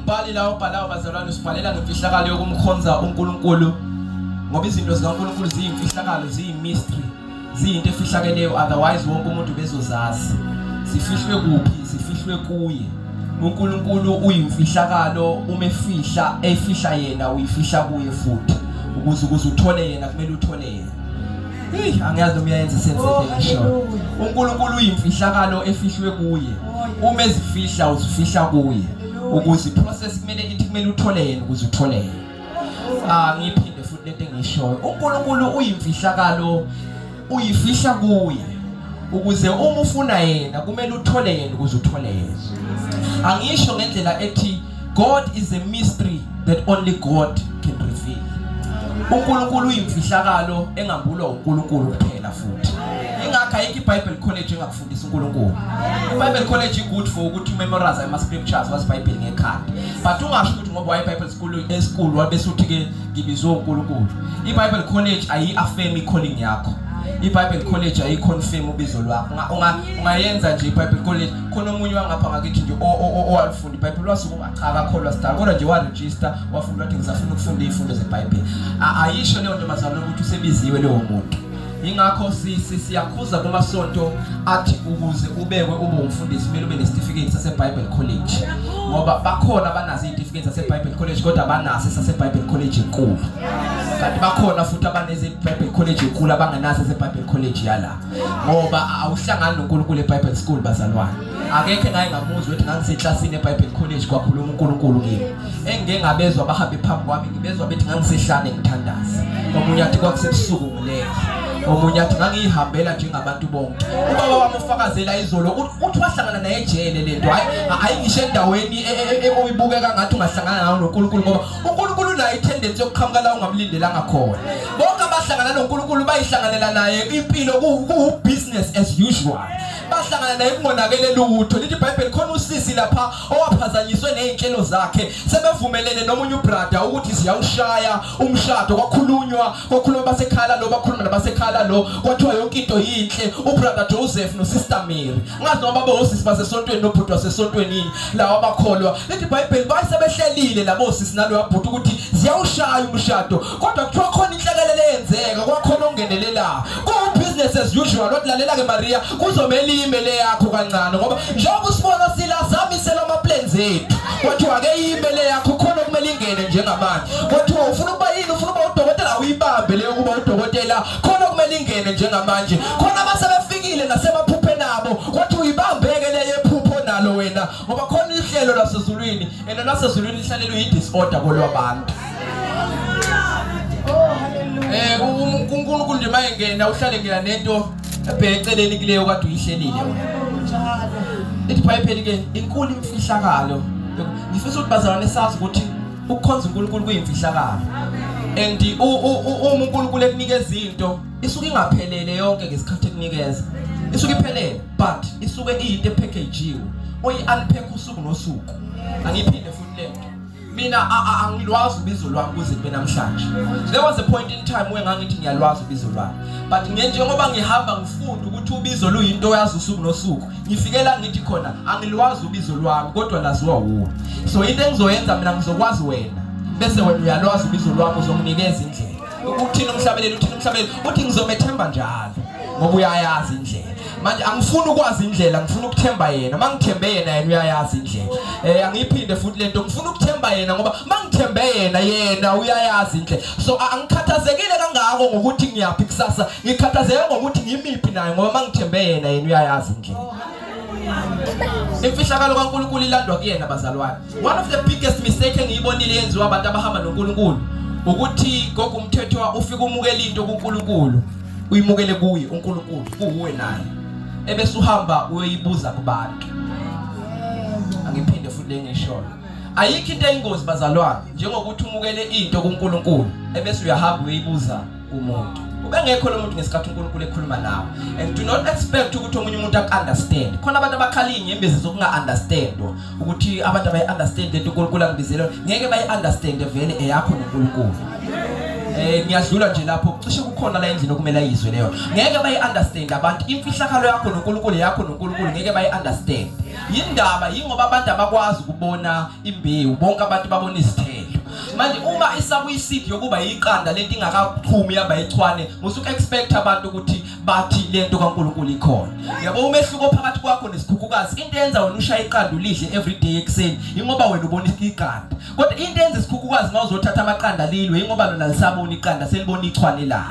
umbhali la obhalayo bazalwane usibhalela ngemfihlakalo yokumkhonza uNkulunkulu ngoba izinto zikaNkulunkulu ziyimfihlakalo ziyimystery ziyinto efihlakeleyo otherwise wonke umuntu bezozazi sifihlwe kuphi sifihlwe kuye uNkulunkulu uyimfihlakalo uma efihla yena uyifihla kuye futhi ukuze uthole yena kumele uthole yena angiyazi noma uyayenza sense ngisho uNkulunkulu uyimfihlakalo efihlwe kuye uma ezifihla uzifihla kuye ukuze process kumele uthole yena ukuze uthole yena ngiphinde futhi lento engishoyo uNkulunkulu uyimfihlakalo uyifihla kuye ukuze uma ufuna yena kumele uthole yena ukuze uthole yena angisho ngendlela ethi God is a mystery that only God can reveal uNkulunkulu uyimfihlakalo engambulwa uNkulunkulu kuphela futhi ingakho ayikho iBible College engakufundisa uNkulunkulu iBible College good for ukuthi memorize ama scriptures was Bible ngekhanda but ungasho ukuthi ngoba wayeBible school wabese uthi ke ngibizwe uNkulunkulu iBible College ayi-affirm calling yakho iBible College ayi-confirm ubizo lwakho ungayenza nje iBible College khona umunye wangapha ngakithi nje owalifunda iBible wasuku achaka akholwa star kodwa nje waregister wafunda wathi ngizafuna ukufunda izifundo zeBible ayisho leyo nto mazalwane ukuthi usebiziwe leyo muntu ingakho siyakhuza kumasonto athi ukuze ubekwe ube umfundisi kumele ube nesitifiketi saseBible College ngoba bakhona banazo izitifiketi saseBible College kodwa banazo saseBible College enkulu kanti bakhona futhi abaneze Bible College enkulu abangenazo saseBible College yala ngoba awuhlangani noNkulunkulu eBible School bazalwane akekho ngaye ngamuzwe ukuthi ngangiseclassini eBible College kwakhuluma uNkulunkulu kimi engeke ngabezwa bahambe phambi kwami ngibezwa bethi ngangisehlane ngithandaza omunye athi kwakusebusuku ngilele omunye athi ngangihambela njengabantu bonke ubaba wami ufakazela izolo uthi wahlangana naye ejele lento ayingisho endaweni oyibukeka ngathi ungahlangana nayo noNkulunkulu ngoba uNkulunkulu nayo itendency yokuqhamuka la ungamlindelanga khona bonke abahlangana noNkulunkulu bayihlanganela naye impilo ku business as usual bahlangana naye kungonakele lutho lithi iBible khona usisi lapha owaphazanyiswe nezinhlelo zakhe sebevumelene nomunye ubrother ukuthi siyawushaya umshado kwakhuluma basekhala lo bakhuluma nabasekhala lo kwathiwa yonke into yinhle ubrother Joseph no sister Mary ngazi noma bosisi basesontweni nobhuti wasesontweni lawa abakholwa lithi iBible bayisebehlelile labo sisi nalo yabhuti ukuthi siyawushaya umshado kodwa kuthiwa khona inhlekelele eyenzeka kwakhona ongenelela ku business as usual lotlalela ke Maria kuzomela imele yakho kancane ngoba njengoba usibona silazamisela ama plans ethu kwathiwa ke imele yakho khona kumele ingene njengamanje kwathiwa ufuna ukuba yini ufuna ukuba udokotela uyibambe leyo kuba udokotela khona kumele ingene njengamanje khona abasebefikile nasemaphupheni nabo kwathiwa uyibambeke leyo ephupho nalo wena ngoba khona ihlelo lasezulwini lasezulwini ihlalelo yidisorder kolwabantu uNkulunkulu nje mayengena uhlale ngena nento ebheceleni kuleyo kade uyihlelile wena ithi Bible ke inkulu imfihlakalo ngifisa ukuthi bazalwane sazi ukuthi ukukhonza uNkulunkulu kuyimfihlakalo and uNkulunkulu ekunikeza into isuke ingaphelele yonke ngesikhathi ekunikeza isuke iphelele but isuke iyinto epackagejiwe oyi-unpack usuku nosuku angiphinde futhi lento mina angilwazi ubizo lwami kuze kube namhlanje there was a point in time when ngangithi ngiyalwazi ubizo lwami but njengoba ngihamba ngifunda ukuthi ubizo luyinto yazi usuku nosuku ngifikela ngithi khona angilwazi ubizo lwami kodwa laziwa wuwe so into engizoyenza mina ngizokwazi wena bese wena uyalwazi ubizo lwami uzonginikeza indlela ukuthina umhlabeleli uthi ngizomethemba njalo ngoba uyayazi indlela manje angifuni ukwazi indlela ngifuna ukuthemba yena mangithembe yena uyayazi indlela angiphinde futhi lento ngifuna ukuthemba yena ngoba mangithembe yena uyayazi indlela so angikhathazekile kangako ngokuthi ngiyaphi kusasa ngikhathazeke ngokuthi ngimiphi naye ngoba mangithembe yena uyayazi indlela imfihlakalo kaNkulunkulu ilandwa kuyena bazalwane one of the biggest mistake engiyibonile yenziwa abantu abahamba noNkulunkulu ukuthi gogo umthetho ufika umukela into kuNkulunkulu uyimukele kuye uNkulunkulu kuwe naye ebese uhamba uyoyibuza kubantu angiphinde futhi lengisho ayikho into eyingozi bazalwane njengokuthi umukele into kuNkulunkulu ebese uyahamba uyoyibuza umuntu ubengekho lo muntu ngesikhathi uNkulunkulu ekhuluma nawe and do not expect ukuthi omunye umuntu akunderstand khona abantu abakhala inyembezi zokunga-understand ukuthi abantu abayi-understand into uNkulunkulu angibizele ngeke bayi-understand vele eyakho noNkulunkulu ngiyadlula nje lapho cishe kukhona la endlini okumele ayizwe leyo ngeke bayi-understand abantu imfihlakalo yakho noNkulunkulu ngeke bayi-understand Yindaba yingoba abantu abakwazi ukubona imbewu, bonke abantu babona izithelo. Manje uma isakuyisidi yokuba yiqanda lento ingakaphumi yaba yichwane, musuke expect abantu ukuthi bathi lento kaNkulunkulu ikhona. Yabo umehluko phakathi kwakho nesikhukhukazi, into yenza wena ushaya iqanda ulidle every day ekseni ingoba wena ubona iqanda. Kodwa into yenza isikhukhukazi mawuzothatha amaqanda lilwe ingoba lona lisabona iqanda selibona ichwane la.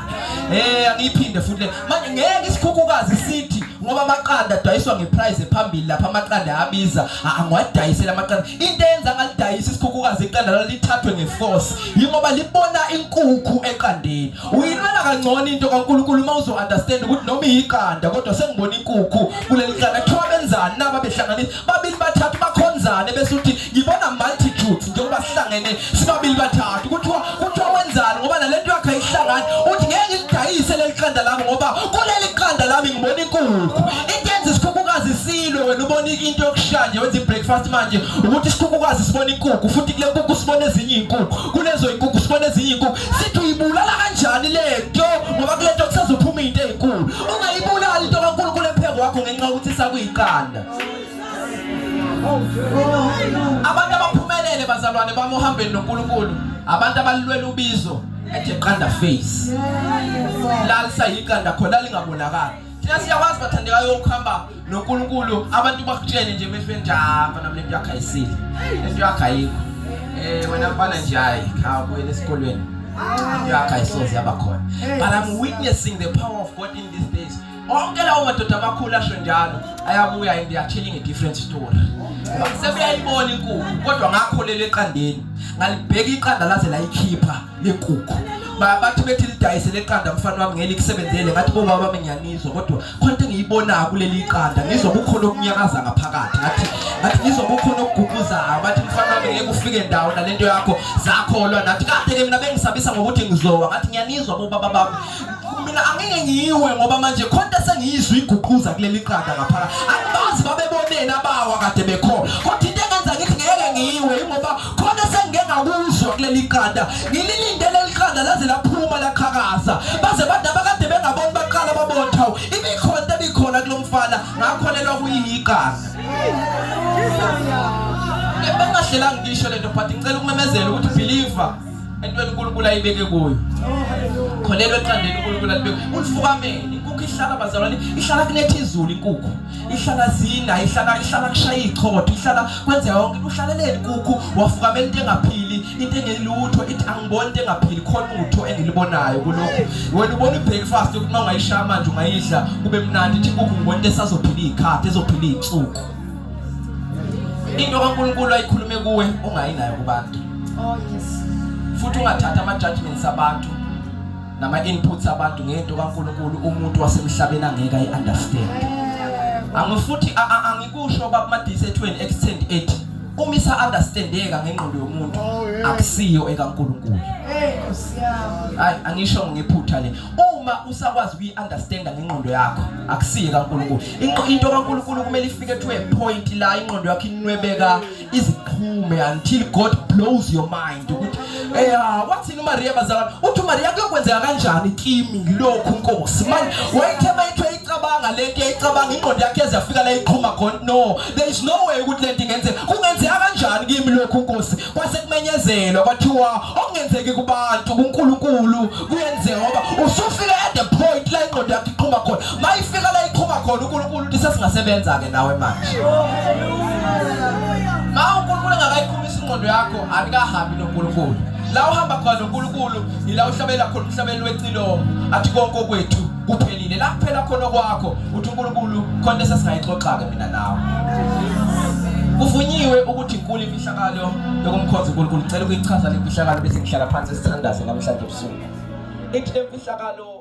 Angiphinde futhi manje ngeke isikhukhukazi sithi ngoba amaqanda adayiswa ngeprice ephambili lapha amaqanda ayabiza angwadayisela amaqanda. Into yenza ngalidayisa isikhukhukazi iqanda lalithathwe ngeforce yingoba libona inkukhu eqandeni. Uyinwela kangcono into kaNkulunkulu mawuzo understand ukuthi noma iyiqanda kodwa sengibona inkukhu kuleli qanda. Kuthiwa benzani naba behlanganisa babili bathathu bakhonzane bese uthi ngibona multitudes njengoba sihlangene sibabili bathathu. Kuthiwa wenzani ngoba nalento yakhe ayihlangani. Uthi ngeke ngidayise leli qanda lami ngoba kuleli qanda lami ngibona inkukhu. Into yenza isikhukhukazi silwe wena ubona into yokushanje wenza ibreakfast manje ukuthi isikhukhukazi sibona inkukhu futhi kule nkukhu sibona ezinye inkukhu kulezo inkukhu sibona ezinye inkukhu. Sithi uyibulala kanjani lento ngoba kule nto kusazophuma into ezinkulu. Ungayibulali into kaNkulunkulu epheko wakho ngenxa ukuthi sakuyiqanda. Abantu abaphumelele bazalwane bami ohambeni noNkulunkulu abantu abalilwela ubizo ethi eqanda face lalisa yiqanda khona lingabonakala. Thina siyakwazi bathandekayo ukuhamba noNkulunkulu abantu bakutshene nje emehlweni nje mfana lento yakhe ayisile lento yakhe ayikho wena mfana nje hayi khawubuyela esikolweni lento yakhe ayisoze yaba khona. But I'm witnessing the power of God in these days. Onke lawo madoda amakhulu asho njalo ayabuya and they are telling a different story. Sebeyayibona inkukhu kodwa ngakholela eqandeni ngalibheka iqanda laze layikhipha lenkukhu. Bathi bethi lidayise leqanda mfana wami ngeke likusebenzele ngathi boba bami ngiyanizwa kodwa khonto engiyibona kuleli iqanda ngizwa kukhona okunyakaza ngaphakathi ngathi ngizwa kukhona okuguguzayo bathi mfana wami ngeke ufike ndawo nalento yakho zakholwa nathi kade ke mina bengisabisa ngokuthi ngizowa ngathi ngiyanizwa boba baba mina angeke ngiyiwe ngoba manje khonto sengiyizwa iguquza kuleli iqanda ngaphakathi. Angibazi babebonena bawa kade bekhona kodwa into engenza ngithi ngeke ngiyiwe ngoba khona sengeke ngakuzwa kuleli iqanda ngililindele iqanda laze laphuma lakhakaza baze abantu abakade bengaboni baqala babona hawu ibikhona ebikhona kulomfana ngakholelwa kuyiqanda. Bengahlela ngisho lento but ngicela ukumemezela ukuthi believer entweni uNkulunkulu ayibeke kuyo. Kholelwa eqandeni uNkulunkulu alibeke ulifukamele inkukhu ihlala bazalwane ihlala kunethe izulu inkukhu ihlala zina ihlala kushaya ichotho ihlala kwenza yonke uhlalelele inkukhu wafukamela into engaphili into engelutho ithi angiboni into engaphili khona utho engilibonayo kulokho. Wena ubona ibreakfast ukuthi mawungayishaya manje ungayidla kube mnandi ithi inkukhu ngibona into esazophila izikhathi ezophila izinsuku. Into kaNkulunkulu ayikhulume kuwe ungayinayo kubantu. Yes. Futhi ungathatha ama judgments abantu nama inputs abantu ngento kaNkulunkulu umuntu wasemhlabeni angeke ayiunderstand. Angifuthi angikusho baba madisethweni extend ethi uma isa understandeka ngengqondo yomuntu akusiyo ekaNkulunkulu. Hayi angisho ngephutha le uma usakwazi ukuyiunderstanda ngengqondo yakho akusiyo kaNkulunkulu. Into kaNkulunkulu kumele ifike to a point la ingqondo yakho inwebeka iziphume until God blows your mind ukuthi wathini uMaria bazalwane uthi uMaria kuyokwenzeka kanjani kimi lokhu Nkosi manje wayithe mayithwe icabanga lento yayicabanga ingqondo yakhe ezafika la iqhuma khona. No, there is no way ukuthi lento ingenzeka. Kungenzeka kanjani kimi lokhu Nkosi? Kwase kumenyezelwa kwathiwa okungenzeki kubantu kuNkulunkulu kuyenzeka ngoba usufika at the point la ingqondo yakhe iqhuma khona. Mayifika la iqhuma khona uNkulunkulu uthi sesingasebenza ke nawe manje. Ma uNkulunkulu engakayiqhumisa ingqondo yakho andikahambi noNkulunkulu. La uhamba khona noNkulunkulu ila uhlabela khona umhlabeni wecilongo athi konke kwethu kuphelile. La kuphela khona kwakho uthi uNkulunkulu khona sesingayixoxa ke mina nawe. Kuvunyiwe ukuthi inkulu imfihlakalo yokumkhonza uNkulunkulu. Ngicela ukuyichaza le mfihlakalo bese ngihlala phansi sithandaze namhlanje ebusuku. Ithi le mfihlakalo